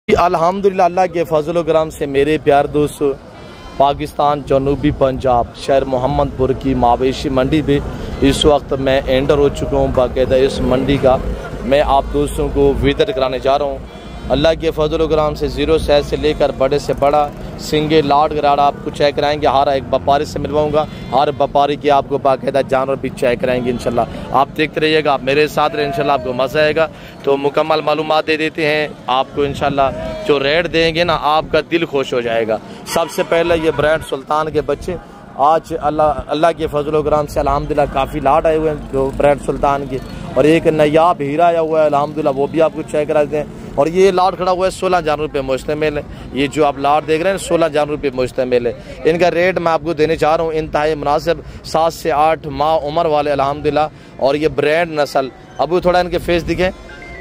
अल्हम्दुलिल्लाह अल्लाह के फजल करम से मेरे प्यार दोस्त पाकिस्तान जनूबी पंजाब शहर मोहम्मदपुर की मवेशी मंडी पे इस वक्त मैं एंटर हो चुका हूँ। बाकायदा इस मंडी का मैं आप दोस्तों को विजिट कराने जा रहा हूँ। अल्लाह के फजल करम से ज़ीरो साइज से लेकर बड़े से बड़ा सिंगे लाड गराड़ा आपको चेक कराएंगे। हर एक व्यापारी से मिलवाऊंगा, हर व्यापारी की आपको बाकायदा जानवर भी चेक कराएंगे इंशाल्लाह। आप देखते रहिएगा, आप मेरे साथ रहे, इंशाल्लाह आपको मज़ा आएगा। तो मुकम्मल मालूमात दे देते हैं आपको इंशाल्लाह। जो रेट देंगे ना आपका दिल खुश हो जाएगा। सबसे पहले ये ब्रांड सुल्तान के बच्चे आज अल्लाह के फजल करम से अल्हम्दुलिल्लाह काफ़ी लाट आए हुए हैं जो ब्रांड सुल्तान के, और एक नयाब हीरा आया हुआ है अल्हम्दुलिल्लाह, वो भी आपको चेक करा देते हैं। और ये लाट खड़ा हुआ है 16,000 रुपये मुश्तमिल है। ये जो आप लाट देख रहे हैं 16,000 रुपये मुश्तमिल है। इनका रेट मैं आपको देने चाह रहा हूँ इंतहाई मुनासिब, 7 से 8 माह उम्र वाले अल्हम्दुलिल्लाह। और ये ब्रांड नस्ल अब थोड़ा इनके फेस दिखे,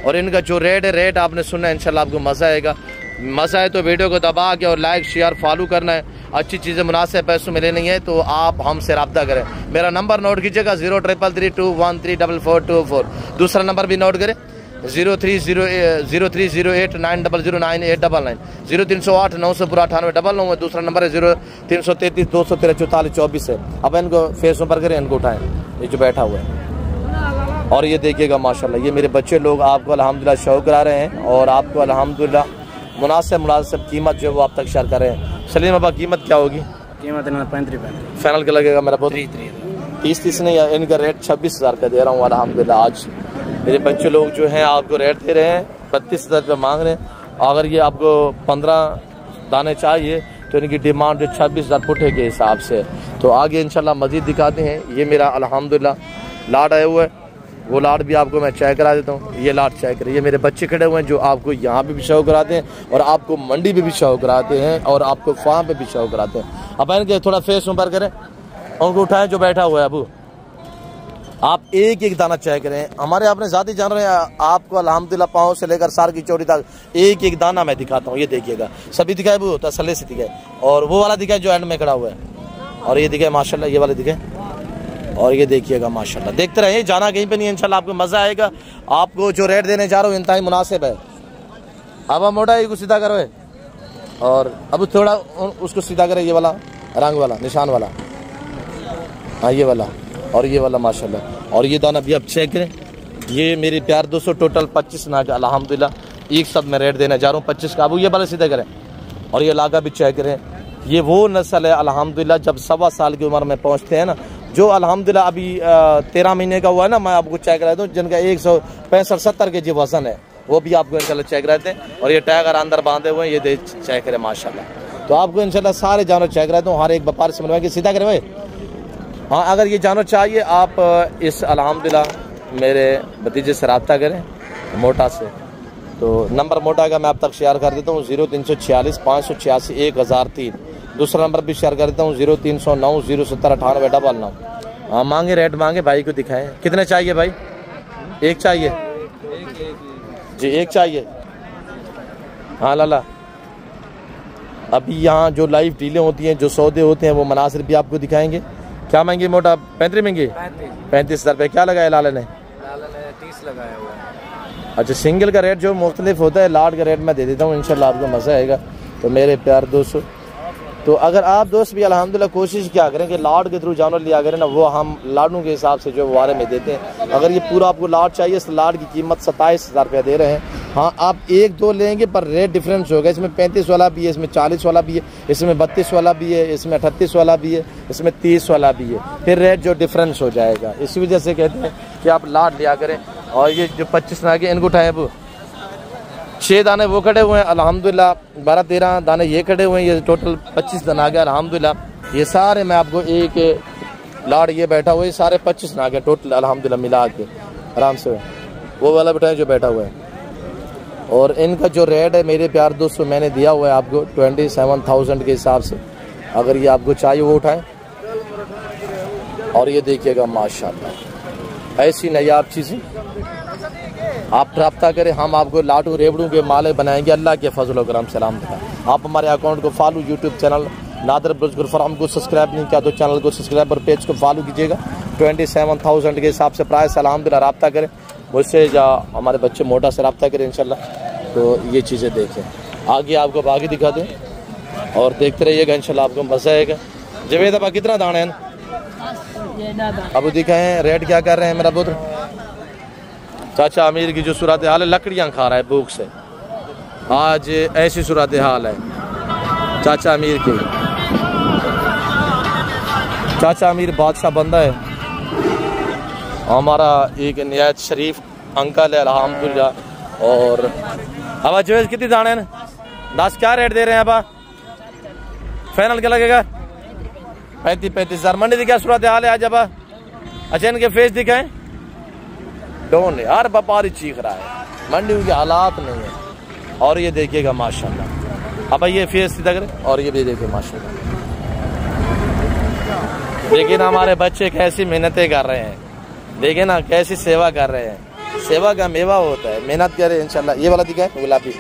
और इनका जो रेट है रेट आपने सुनना है इंशाल्लाह, आपको मज़ा आएगा। मज़ा है तो वीडियो को दबा के और लाइक शेयर फॉलो करना है। अच्छी चीज़ें मुनासिब पैसों में लेनी है तो आप हमसे रब्ता करें। मेरा नंबर नोट कीजिएगा 0333213424। दूसरा नंबर भी नोट करें 030890090899 0308 998 दूसरा नंबर है 0333 213 44 24 है। अब इनको फेस ऊपर करें, इनको उठाएं, ये जो बैठा हुआ है। और ये देखिएगा माशाल्लाह ये मेरे बच्चे लोग आपको अल्हम्दुलिल्लाह शौक करा रहे हैं, और आपको अल्हम्दुलिल्लाह मुनासिब कीमत जो है वो आप तक शेयर कर रहे हैं। सलीम बाबा कीमत क्या होगी? कीमत 35 फाइनल का लगेगा मेरा बहुत 30 नहीं, इनका रेट 26,000 का दे रहा हूँ अल्हम्दुलिल्लाह। आज मेरे बच्चे लोग जो हैं आपको रेट दे रहे हैं 32,000 रुपये मांग रहे हैं। अगर ये आपको 15 दाने चाहिए तो इनकी डिमांड जो 26,000 पुठे के हिसाब से। तो आगे इंशाल्लाह मज़ीद दिखाते हैं। ये मेरा अल्हम्दुलिल्लाह लाट आया हुआ है, वो लाट भी आपको मैं चेक करा देता हूँ। ये लाट चेक करिए, ये मेरे बच्चे खड़े हुए हैं जो आपको यहाँ पे भी शो कराते हैं, और आपको मंडी पे भी शो कराते हैं, और आपको फार्म पे भी शो कराते हैं। अब इनके थोड़ा फेस ऊपर करें, उनको उठाएं जो बैठा हुआ है। अबू आप एक एक दाना चेक करें। हमारे आपने ज़ाती जान रहे हैं आपको अल्हम्दुलिल्लाह पाँव से लेकर सार की चोटी तक एक एक दाना मैं दिखाता हूँ। ये देखिएगा, सभी दिखाए वो तसल्ली से दिखाए, और वो वाला दिखाए जो एंड में खड़ा हुआ है, और ये दिखाए माशाल्लाह ये वाले दिखाए, और ये देखिएगा माशाल्लाह। देखते रहिए, जाना कहीं पे नहीं, इंशाल्लाह आपको मज़ा आएगा। आपको जो रेट देने जा रहा हूँ इंतहाई मुनासिब है। अब हम मोटा ही को सीधा करो, और अब थोड़ा उसको सीधा करें, ये वाला रंग वाला निशान वाला, हाँ ये वाला, और ये वाला माशाल्लाह। और ये दाना भी आप चेक करें। ये मेरे प्यार दोस्तों टोटल 25 नाग अल्हम्दुलिल्लाह एक साथ मैं रेट देने जा रहा हूँ 25 का। अब ये वाला सीधा करें, और ये लागा भी चेक करें। ये वो नस्ल है अल्हम्दुलिल्लाह जब 1.25 साल की उम्र में पहुँचते हैं ना, जो अल्हम्दुलिल्लाह अभी 13 महीने का हुआ है ना, मैं आपको चेक करा दूँ, जिनका 165-70 के जी वजन है, वो भी आपको इंशाल्लाह चेक रहते हैं। और ये टैगर अंदर बांधे हुए हैं, ये दे चेक करें माशाल्लाह। तो आपको इंशाल्लाह सारे जानवर चेक रहते हूँ, हर एक व्यापार से मिलवाएंगे। सीधा करें भाई, हाँ अगर ये जानवर चाहिए आप इस अल्हम्दुलिल्लाह मेरे भतीजे से रब्ता करें मोटा से। तो नंबर मोटा का मैं आप तक शेयर कर देता हूँ 0346 586 1003। दूसरा नंबर भी शेयर कर देता हूँ 0309 070 9899। हाँ मांगे रेट मांगे, भाई को दिखाएं। कितने चाहिए भाई? एक चाहिए जी, एक चाहिए। हाँ लाला, अभी यहाँ जो लाइव डीलें होती हैं, जो सौदे होते हैं, वो मनासिर भी आपको दिखाएंगे। क्या महंगी मोटा? 35 महंगी, 35,000 रुपये। क्या लगाया लाला ने? 30 लगाया हुआ है। अच्छा, सिंगल का रेट जो मुख्तलिफ होता है, लाट का रेट मैं दे देता हूँ, इंशाल्लाह आपको मज़ा आएगा। तो मेरे प्यार दोस्तों, तो अगर आप दोस्त भी अल्हम्दुलिल्लाह कोशिश क्या करें कि लाट के थ्रू जानवर लिया करें ना, वो हम लाडों के हिसाब से जो वारे में देते हैं। अगर ये पूरा आपको लाट चाहिए, इस लाट की कीमत 27,000 रुपया दे रहे हैं। हाँ आप 1-2 लेंगे पर रेट डिफरेंस होगा। इसमें 35 वाला भी है, इसमें 40 वाला भी है, इसमें 32 वाला भी है, इसमें 38 वाला भी है, इसमें 30 वाला भी है, फिर रेट जो डिफरेंस हो जाएगा। इसी वजह से कहते हैं कि आप लाट लिया करें। और ये जो 25 नागे इनको उठाएँ, अब 6 दाने वो खड़े हुए हैं अल्हम्दुलिल्लाह, 12-13 दाने ये खड़े हुए हैं, ये टोटल 25 दाना आ गया अल्हम्दुलिल्लाह। ये सारे मैं आपको एक लाड़ ये बैठा हुआ है, सारे 25 ना गया टोटल अल्हम्दुलिल्लाह मिला के आराम से। वो वाला बैठा है जो बैठा हुआ है। और इनका जो रेट है मेरे प्यार दोस्तों मैंने दिया हुआ है आपको 27,000 के हिसाब से। अगर ये आपको चाहिए वो उठाएं। और ये देखिएगा माशाल्लाह ऐसी नायाब चीज़ें आप रब्ता करें, हम आपको लाटू रेवड़ू के माले बनाएंगे अल्लाह के फजल करम सलाम। आप हमारे अकाउंट को फॉलो, यूट्यूब चैनल नादर बुजुर्ग फराम को सब्सक्राइब नहीं किया तो चैनल को सब्सक्राइब और पेज को फॉलो कीजिएगा। 27,000 के हिसाब से प्राइस अल्हम्दुलिल्लाह रब्ता करें मुझसे, या हमारे बच्चे मोटा से रब्ता करें इंशाल्लाह। तो ये चीज़ें देखें। आगे आपको बाकी दिखा दें और देखते रहिएगा, इंशाल्लाह आपको मजा आएगा। जवेद अब कितना दाना है? अब दिखाएं रेट क्या कर रहे हैं मेरा पुत्र। चाचा अमीर की जो सूरत हाल है, लकड़ियाँ खा रहा है भूख से, आज ऐसी सूरत हाल है चाचा अमीर की। चाचा अमीर बादशाह बंदा है, हमारा एक निहायत शरीफ अंकल है अल्हम्दुलिल्लाह। और अब जवेद कितनी दाने हैं? 10 क्या रेट दे रहे हैं? अब फाइनल क्या लगेगा? 35 हज़ार। मंडी की क्या सूरत हाल है आज? अब अच्छा इनके फेस दिखाएं, डोन यार व्यापारी चीख रहा है, मंडी के हालात नहीं है। और ये देखिएगा माशाल्लाह, अब ये फेस सीधा करें और ये भी देखिए माशाल्लाह। देखिए ना हमारे बच्चे कैसी मेहनतें कर रहे हैं, देखिए ना कैसी सेवा कर रहे हैं। सेवा का मेवा होता है, मेहनत करे इंशाल्लाह। ये वाला दिखाए गुलाबी,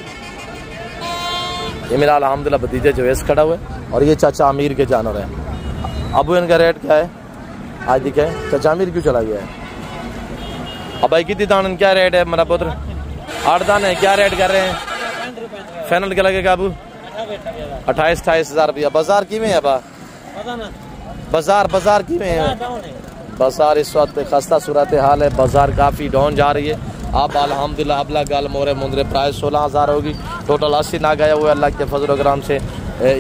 ये मेरा अल्हम्दुलिल्लाह भतीजा जवेस खड़ा हुआ है और ये चाचा अमीर के जानवर है। अब इनका रेट क्या है आज दिखाए? चाचा अमीर क्यों चला गया है? अब भाई कितनी दान क्या रेट है मेरा पुत्र? 8 दाने क्या रेट कर रहे हैं? फाइनल क्या लगेगा अबू? 28 हज़ार रुपया। बाजार की में है? बाजार की में है? बाजार इस वक्त खस्ता सूरत हाल है, बाजार काफ़ी डाउन जा रही है। आप अल्हम्दुलिल्लाह अबला गाल मोरे मुंदरे प्राइस 16 हज़ार होगी, टोटल 80 नाग आया हुआ है अल्लाह के फजल व करम से।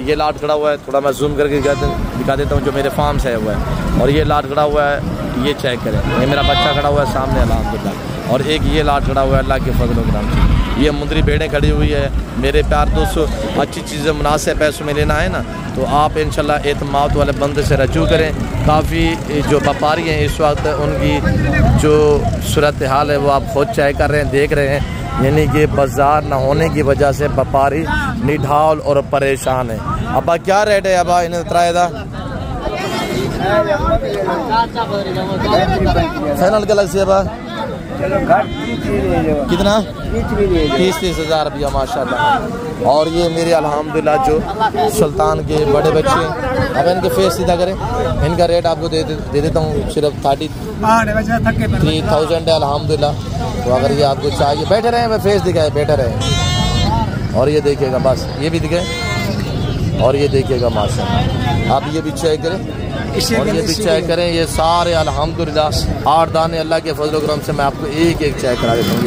ये लाट खड़ा हुआ है, थोड़ा मैं जूम करके दिखा देता हूँ, जो मेरे फार्म से हुआ है। और ये लाट खड़ा हुआ है, ये चेक करें, ये मेरा बच्चा खड़ा हुआ है सामने अल्हम्दुलिल्लाह। और एक ये लाट खड़ा हुआ है अल्लाह के फजल व करम से। ये मुंदरी भेड़ें खड़ी हुई है। मेरे प्यार दोस्तों, अच्छी चीज़ें मुनासिब पैसों में लेना है ना, तो आप इंशाल्लाह एतमाद वाले बंदे से रजू करें। काफ़ी जो व्यापारी हैं इस वक्त, उनकी जो सूरत हाल है वो आप खुद चेक कर रहे हैं, देख रहे हैं। यानी कि बाजार ना होने की वजह से व्यापारी निढाल और परेशान है। अब क्या रेट है? अब इन्हें त्राएदा फाइनल गलत से अब कितना? 30 हज़ार रुपया माशाल्लाह। और ये मेरे अल्हम्दुलिल्लाह जो सुल्तान के बड़े बच्चे हैं, अब इनके फेस सीधा करें, इनका रेट आपको दे देता हूँ सिर्फ 33,000 है अल्हम्दुलिल्लाह। तो अगर ये आपको चाहिए, बैठे रहे वह फेस दिखाए, बैठे रहे। और ये देखिएगा बस, ये भी दिखाए और ये देखिएगा माशाल्लाह। आप ये भी चेक करें और ये भी चेक करें, ये सारे अल्हम्दुलिल्लाह 8 दाने अल्लाह के फजल करम से मैं आपको एक चेक करा देता हूँ।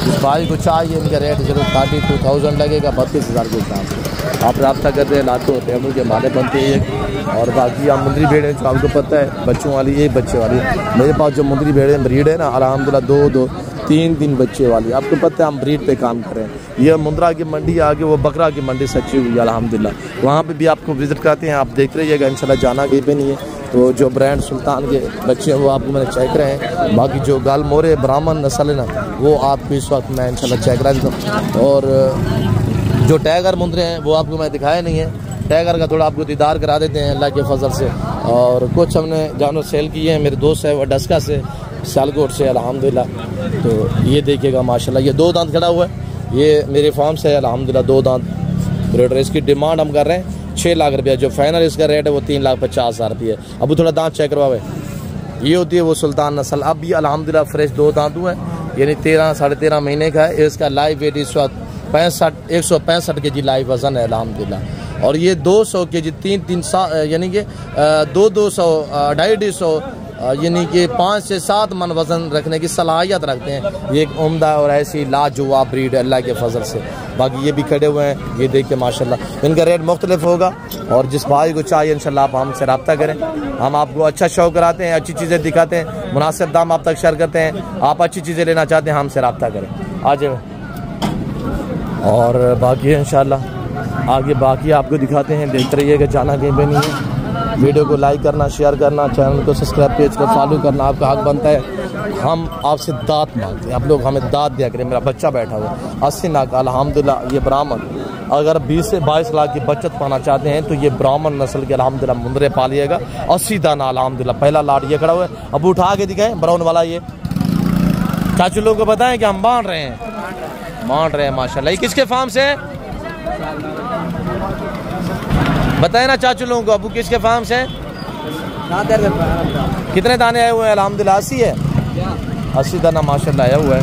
इस भाई को चाहिए, इनका रेट चलो 32,000 लगेगा, 32,000 के हिसाब से आप रब्ता करते हैं, लाते होते हैं, उनके माले बनते हैं। और बाकी आप मुंदरी भेड़ें जो आपको पता है बच्चों वाली, ये बच्चे वाली मेरे पास जो मुंदरी भेड़ें ब्रीड है ना अल्हम्दुलिल्लाह 2-3 बच्चे वाली, आपको पता है हम ब्रीड पे काम कर रहे हैं। यह मुंद्रा की मंडी आगे वो बकरा की मंडी सच्ची हुई है अल्हम्दुलिल्लाह, वहाँ पे भी आपको विज़िट करते हैं, आप देखते रहिएगा इंशाल्लाह, जाना कहीं पे नहीं है। तो जो ब्रांड सुल्तान के बच्चे हैं वो आपको मैंने चेक रहे हैं। बाकी जो गाल मोरे ब्राह्मण नस्ल है ना, वो आपको इस वक्त मैं इंशाल्लाह चेक करा देता हूँ। और जो टाइगर मुंदरे हैं वो आपको मैं दिखाया नहीं है, टाइगर का थोड़ा आपको दीदार करा देते हैं अल्लाह के फजल से। और कुछ हमने जानवर सेल किए हैं, मेरे दोस्त है वो डस्का से, सियालकोट से अल्हम्दुलिल्लाह। तो ये देखिएगा माशाल्लाह, ये 2 दांत खड़ा हुआ है, ये मेरे फार्म से है अल्हम्दुलिल्लाह 2 दांत ब्रीडर। इसकी डिमांड हम कर रहे हैं 6 लाख रुपया, जो फाइनल इसका रेट है वो 3,50,000 रुपये है। अब थोड़ा दांत चेक करवावे, ये होती है वो सुल्तान नस्ल। अब भी अल्हम्दुलिल्लाह फ्रेश 2 दांत हुआ है, यानी 13-13.5 महीने का है। इसका लाइव वेट इस वक्त 165 kg लाइव वजन है अल्हम्दुलिल्लाह। और ये 200 kg 3 यानी कि 200 250 यानी कि 5 से 7 मन वज़न रखने की सलाहियत रखते हैं। ये एक उम्दा और ऐसी लाजवाब ब्रीड है अल्लाह के फजल से। बाकी ये भी खड़े हुए हैं, ये देखिए माशाल्लाह। इनका रेट मुख्तलिफ होगा और जिस भाई को चाहिए इंशाल्लाह आप हमसे रब्ता करें, हम आपको अच्छा शौक कराते हैं, अच्छी चीज़ें दिखाते हैं, मुनासिब दाम आप तक शेयर करते हैं। आप अच्छी चीज़ें लेना चाहते हैं हमसे रब्ता करें, आ जाए। और बाकी इंशाल्लाह आगे बाकी आपको दिखाते हैं, देखते रहिएगा, जाना कहीं पे नहीं है। वीडियो को लाइक करना, शेयर करना, चैनल को सब्सक्राइब, पेज को फॉलो करना आपका हक बनता है। हम आपसे दात मांगते हैं, आप लोग हमें दात दिया करें। मेरा बच्चा बैठा हुआ 80 नाक अल्हम्दुलिल्लाह, ये ब्राह्मण अगर 20 से 22 लाख की बचत पाना चाहते हैं तो ये ब्राह्मण नस्ल के अल्हम्दुलिल्लाह मुंदरे पालिएगा। 80 दाना अल्हम्दुलिल्लाह। पहला लाट ये खड़ा हुआ है, अब उठा के दिखाए ब्राउन वाला। ये चाचू लोगों को बताएं कि हम बांट रहे हैं माशाल्लाह। ये किसके फार्म से है बताए ना चाचू लोगों को, अबू किसके फार्म से? कितने दाने आए हुए हैं? अल्हम्दुलिल्लाह 80 है, 80 दाना माशाल्लाह आया हुआ है।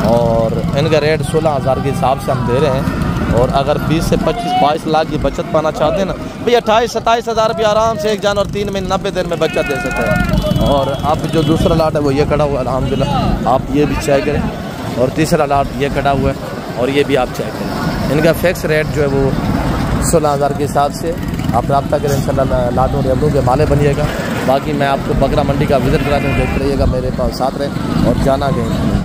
और इनका रेट 16,000 के हिसाब से हम दे रहे हैं। और अगर 20 से 25-22 लाख की बचत पाना चाहते हैं ना भाई 28-27 हज़ार रुपये आराम से एक जानवर 3 महीने 90 दिन में बच्चा दे सकते हैं। और अब जो दूसरा लाट है वो ये खड़ा हुआ है अल्हम्दुलिल्लाह, आप ये भी चेक करें। और तीसरा लाट ये खड़ा हुआ है और ये भी आप चेक करें। इनका फिक्स रेट जो है वो 16,000 के हिसाब से आप रब्ता करें इंशाल्लाह। लाटों रेबलों के माले बनिएगा। बाकी मैं आपको बकरा मंडी का विज़िट करा दूँ, देखते रहिएगा, मेरे पास साथ रहे और जाना कहीं।